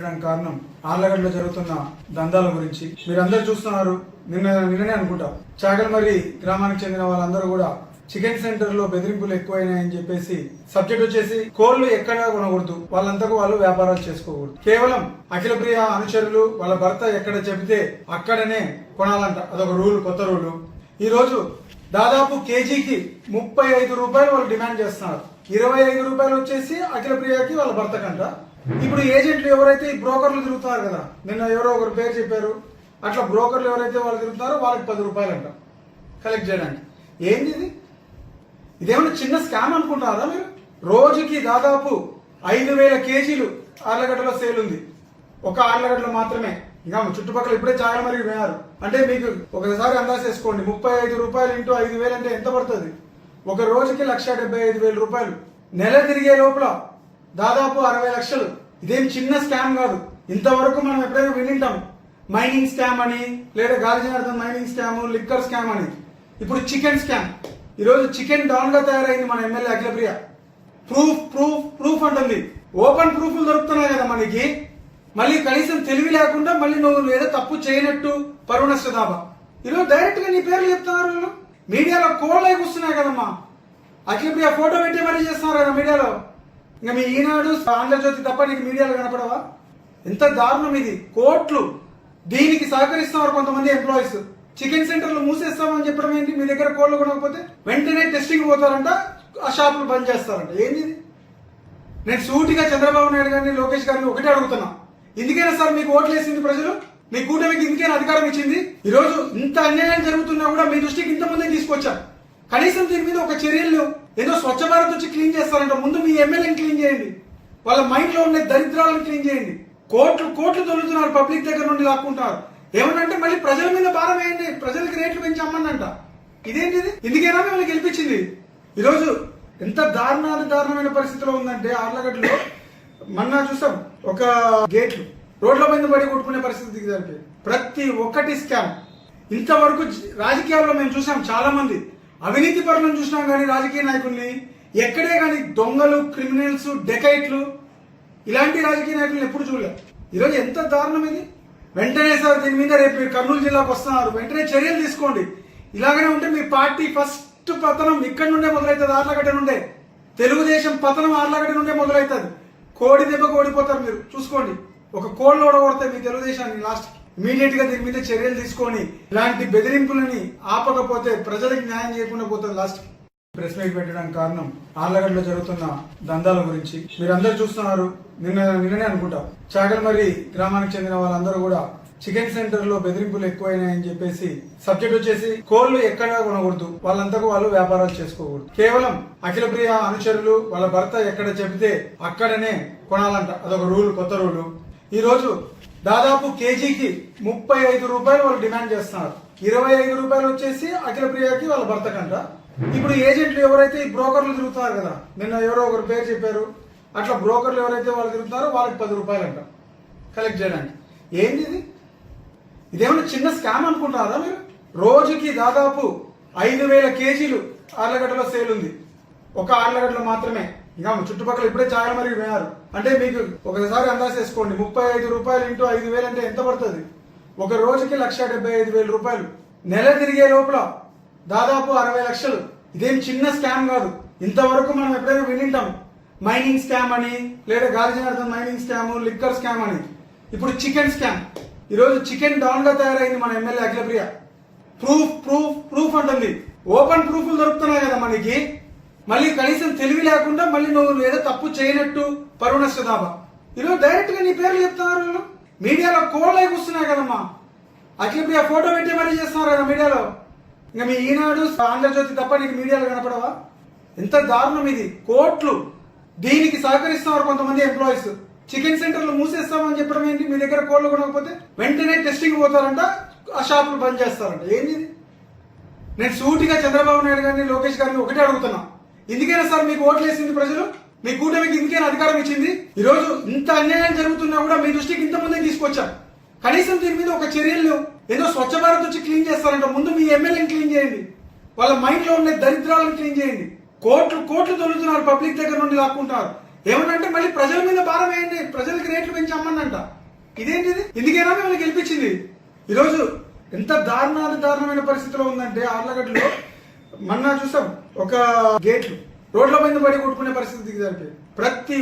కారణం ఆళ్లగడ్డలో జరుగుతున్న దందాల గురించి మీరందరూ చూస్తున్నారు. నిన్ననే అనుకుంటా చాగల్మరి గ్రామానికి చెందిన వాళ్ళందరూ కూడా చికెన్ సెంటర్ లో బెదిరింపులు ఎక్కువైనాయని చెప్పేసి సబ్జెక్ట్ వచ్చేసి కోళ్లు ఎక్కడ కొనకూడదు, వాళ్ళంతకు వాళ్ళు వ్యాపారాలు చేసుకోకూడదు, కేవలం అఖిలప్రియ అనుచరులు వాళ్ళ భర్త ఎక్కడ చెబితే అక్కడనే కొనాలంట. అదొక రూల్, కొత్త రూలు. ఈ రోజు దాదాపు కేజీకి 35 రూపాయలు వాళ్ళు డిమాండ్ చేస్తున్నారు. 25 రూపాయలు వచ్చేసి అఖిలప్రియకి వాళ్ళ భర్తకంట. ఇప్పుడు ఏజెంట్లు ఎవరైతే ఈ బ్రోకర్లు తిరుగుతున్నారు కదా, నిన్న ఎవరో ఒకరు పేరు చెప్పారు, అట్లా బ్రోకర్లు ఎవరైతే వాళ్ళు తిరుగుతున్నారో వాళ్ళకి 10 రూపాయలు అంట కలెక్ట్ చేయడానికి. ఏంది ఇది? ఇదేమన్నా చిన్న స్కామ్ అనుకుంటున్నారా మీరు? రోజుకి దాదాపు 5000 కేజీలు ఆర్లగడ్డలో సేల్ ఉంది. ఒక ఆర్లగడ్డలో మాత్రమే. ఇంకా చుట్టుపక్కల ఇప్పుడే చాగల్మరికి పోయారు అంటే మీకు ఒకసారి అందాజ చేసుకోండి. 35 రూపాయలు ఇంటూ 5000 అంటే ఎంత పడుతుంది? ఒక రోజుకి 1,75,000 రూపాయలు. నెల తిరిగే లోపల దాదాపు 60 లక్షలు. ఇదేం చిన్న స్కామ్ కాదు. ఇంతవరకు మనం ఎప్పుడైనా వినింటాం మైనింగ్ స్కామ్ అని, లేదా గాలి Janardhan mining scam, liquor scam అని. ఇప్పుడు చికెన్ స్కామ్. ఈరోజు చికెన్ డౌన్ గా తయారైంది మన MLA Akhilapriya. Proof proof proof అంటుంది. ఓపెన్ ప్రూఫ్లు దొరుకుతున్నాయి కదా మనకి. మళ్ళీ కనీసం తెలివి లేకుండా మళ్ళీ నువ్వు ఏదో తప్పు చేయనట్టు పరువు నష్ట దాబా. ఈరోజు డైరెక్ట్ గా నీ పేర్లు చెప్తున్నారు. మీడియాలో కోళ్ళై కూస్తున్నాయి కదమ్మా. అఖిలప్రియ ఫోటో పెట్టి మరీ చేస్తున్నారు కదా మీడియాలో. ఇంకా మీ ఈనాడు, ఆంధ్రజ్యోతి తప్ప నీకు మీడియాలో కనపడవా? ఎంత దారుణం ఇది. కోట్లు దీనికి సహకరిస్తున్నారు కొంతమంది ఎంప్లాయీస్. చికెన్ సెంటర్లు మూసేస్తామని చెప్పడం ఏంటి? మీ దగ్గర కోళ్ళు కొనకపోతే వెంటనే టెస్టింగ్ పోతారంట, ఆ షాపులు బంద్ చేస్తారంట. ఏంది? నేను సూటిగా చంద్రబాబు నాయుడు గారిని, లోకేష్ గారిని ఒకటే అడుగుతున్నా. ఇందుకైనా సార్ మీకు ఓట్లు వేసింది ప్రజలు? మీ కూటమికి ఇందుకైనా అధికారం ఇచ్చింది? ఈ రోజు ఇంత అన్యాయం జరుగుతున్నా కూడా మీ దృష్టికి ఇంతమంది తీసుకొచ్చారు. కనీసం దీని మీద ఒక చర్యలు లేవు. ఏదో స్వచ్ఛ భారత్ వచ్చి క్లీన్ చేస్తారంట. ముందు మీ ఎమ్మెల్యేని క్లీన్ చేయండి. వాళ్ళ మైండ్ లో ఉండే దరిద్రాలను క్లీన్ చేయండి. కోట్లు కోట్లు తొలుతున్నారు, పబ్లిక్ దగ్గర నుండి లాక్కుంటున్నారు. ఏమనంటే మళ్ళీ ప్రజల మీద భారం వేయండి, ప్రజలకి రేట్లు పెంచి అమ్మనంట. ఇదేంటిది? ఇందుకేనా మిమ్మల్ని గెలిపించింది? ఈరోజు ఎంత దారుణమైన పరిస్థితిలో ఉందంటే ఆర్లగడ్డలో మొన్న చూసాం ఒక గేట్లు రోడ్ల మీద పడి కొట్టుకునే పరిస్థితికి జరిపి ప్రతి ఒక్కటి స్కామ్. ఇంతవరకు రాజకీయాల్లో మేము చూసాం చాలా మంది అవినీతి పరులను చూసినాం, కానీ రాజకీయ నాయకుల్ని ఎక్కడే కానీ దొంగలు, క్రిమినల్స్, డెకైట్లు ఇలాంటి రాజకీయ నాయకులను ఎప్పుడు చూడలేదు. ఈరోజు ఎంత దారుణం ఇది. వెంటనే సార్ దీని మీద రేపు మీరు కర్నూలు జిల్లాకు వస్తున్నారు, వెంటనే చర్యలు తీసుకోండి. ఇలాగనే ఉంటే మీ పార్టీ ఫస్ట్ పతనం ఇక్కడి నుండే మొదలవుతుంది. ఆర్లగడ్డ నుండే తెలుగుదేశం పతనం ఆర్లగడ్డ నుండే మొదలవుతుంది. కోడి దెబ్బకు ఓడిపోతారు మీరు, చూసుకోండి. ఒక కోళ్ళు ఓడగొడతాయి మీ తెలుగుదేశాన్ని లాస్ట్. ఇమీడియట్ గా దీని మీద చర్యలు తీసుకొని ఇలాంటి బెదిరింపులని ఆపకపోతే ప్రజలకు న్యాయం చేయకుండా పోతుంది లాస్ట్. ప్రెస్ మీట్ పెట్టడానికి కారణం ఆళ్లగడ్డలో జరుగుతున్న దందాల గురించి మీరందరూ చూస్తున్నారు. నిన్ననే అనుకుంటా చాగల్మరి గ్రామానికి చెందిన వాళ్ళందరూ కూడా చికెన్ సెంటర్ లో బెదిరింపులు ఎక్కువైనాయని చెప్పేసి సబ్జెక్ట్ వచ్చేసి కోళ్లు ఎక్కడ కొనకూడదు, వాళ్ళంతకు వాళ్ళు వ్యాపారాలు చేసుకోకూడదు, కేవలం అఖిలప్రియ అనుచరులు వాళ్ళ భర్త ఎక్కడ చెబితే అక్కడనే కొనాలంట. అదొక రూల్, కొత్త రూలు. ఈ రోజు దాదాపు కేజీకి 35 రూపాయలు వాళ్ళు డిమాండ్ చేస్తున్నారు. 25 రూపాయలు వచ్చేసి అఖిలప్రియకి వాళ్ళ భర్తకంట. ఇప్పుడు ఏజెంట్లు ఎవరైతే ఈ బ్రోకర్లు తిరుగుతున్నారు కదా, నిన్న ఎవరో ఒకరు పేరు చెప్పారు, అట్లా బ్రోకర్లు ఎవరైతే వాళ్ళు తిరుగుతున్నారో వాళ్ళకి 10 రూపాయలు అంట కలెక్ట్ చేయడానికి. ఏంది ఇది? ఇదేమన్నా చిన్న స్కామ్ అనుకుంటున్నారా మీరు? రోజుకి దాదాపు 5000 కేజీలు ఆర్లగడ్డలో సేల్ ఉంది. ఒక ఆర్లగడ్డలో మాత్రమే. ఇంకా చుట్టుపక్కల ఇప్పుడే చాగల్మరికి పోయారు అంటే మీకు ఒకసారి అందాజ చేసుకోండి. 35 రూపాయలు ఇంటూ 5000 అంటే ఎంత పడుతుంది? ఒక రోజుకి 1,75,000 రూపాయలు. నెల తిరిగే లోపల దాదాపు 60 లక్షలు. ఇదేం చిన్న స్కామ్ కాదు. ఇంతవరకు మనం ఎప్పుడైనా వినింటాం మైనింగ్ స్కామ్ అని, లేదా గాలి Janardhan mining scam, liquor scam అని. ఇప్పుడు చికెన్ స్కామ్. ఈరోజు చికెన్ డౌన్ గా తయారైంది మన MLA Akhilapriya. Proof proof proof అంటుంది. ఓపెన్ ప్రూఫ్లు దొరుకుతున్నాయి కదా మనకి. మళ్ళీ కనీసం తెలివి లేకుండా మళ్ళీ నువ్వు ఏదో తప్పు చేయనట్టు పరువు నష్ట దాబా. ఈరోజు డైరెక్ట్ గా నీ పేర్లు చెప్తున్నారు. మీడియాలో కోళ్ళై కూస్తున్నాయి కదమ్మా. అఖిలప్రియ ఫోటో పెట్టి మరీ చేస్తున్నారు కదా మీడియాలో. ఇంకా మీ ఈనాడు, ఆంధ్రజ్యోతి తప్ప నీకు మీడియాలో కనపడవా? ఎంత దారుణం ఇది. కోట్లు దీనికి సహకరిస్తున్నారు కొంతమంది ఎంప్లాయీస్. చికెన్ సెంటర్లు మూసేస్తామని చెప్పడం ఏంటి? మీ దగ్గర కోళ్ళు కొనకపోతే వెంటనే టెస్టింగ్ పోతారంట, ఆ షాపులు బంద్ చేస్తారంట. ఏంది? నేను సూటిగా చంద్రబాబు నాయుడు గారిని, లోకేష్ గారిని ఒకటే అడుగుతున్నా. ఇందుకైనా సార్ మీకు ఓట్లు వేసింది ప్రజలు? మీ కూటమికి ఇందుకైనా అధికారం ఇచ్చింది? ఈ రోజు ఇంత అన్యాయం జరుగుతున్నా కూడా మీ దృష్టికి ఇంతమంది తీసుకొచ్చారు. కనీసం దీని మీద ఒక చర్యలు లేవు. ఏదో స్వచ్ఛ భారత్ వచ్చి క్లీన్ చేస్తారంట. ముందు మీ ఎమ్మెల్యేని క్లీన్ చేయండి. వాళ్ళ మైండ్ లో ఉండే దరిద్రాలను క్లీన్ చేయండి. కోట్లు కోట్లు తొలుతున్నారు, పబ్లిక్ దగ్గర నుండి లాక్కుంటున్నారు. ఏమన్నంటే మళ్ళీ ప్రజల మీద భారం వేయండి, ప్రజలకి రేట్లు పెంచి అమ్మన్నంట. ఇదేంటిది? ఇందుకేనా మిమ్మల్ని గెలిపించింది? ఈరోజు ఎంత దారుణమైన పరిస్థితిలో ఉందంటే ఆర్లగడ్డలో మొన్న చూసాం, ఒక గేట్లు రోడ్ల మీద పడి కొట్టుకునే పరిస్థితి జరిపి ప్రతి